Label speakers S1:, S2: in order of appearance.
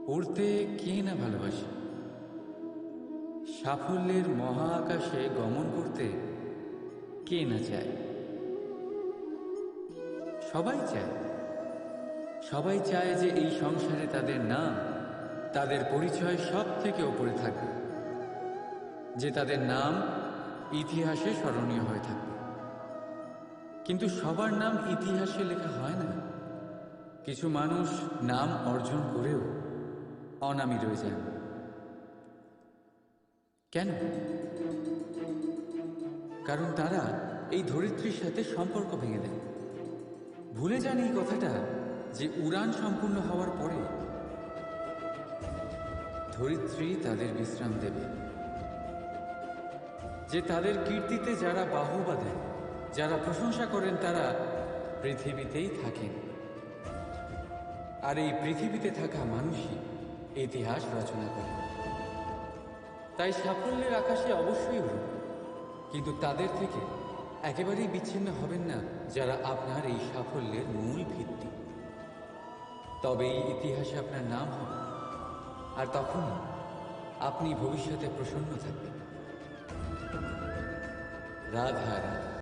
S1: উড়তে কে না ভালোবাসে? সাফল্যের মহা আকাশে গমন করতে কে না চায়? সবাই চায়। সবাই চায় যে এই সংসারে তাদের নাম, তাদের পরিচয় সব থেকে ওপরে থাকবে, যে তাদের নাম ইতিহাসে স্মরণীয় হয়ে থাকবে। কিন্তু সবার নাম ইতিহাসে লেখা হয় না। কিছু মানুষ নাম অর্জন করেও অনামী রয়ে যান। কেন? কারণ তারা এই ধরিত্রীর সাথে সম্পর্ক ভেঙে দেয়। ভুলে যান এই কথাটা, যে উড়ান সম্পূর্ণ হওয়ার পরে ধরিত্রী তাদের বিশ্রাম দেবে, যে তাদের কীর্তিতে যারা বাহবা দেন, যারা প্রশংসা করেন, তারা পৃথিবীতেই থাকেন। আর এই পৃথিবীতে থাকা মানুষই ইতিহাস রচনা করে। তাই সাফল্যের আকাশে অবশ্যই উড়ুন, কিন্তু তাদের থেকে একেবারেই বিচ্ছিন্ন হবেন না যারা আপনার এই সাফল্যের মূল ভিত্তি। তবেই ইতিহাসে আপনার নাম হবে, আর তখনই আপনি ভবিষ্যতে প্রসন্ন থাকবেন। রাধা রাধা।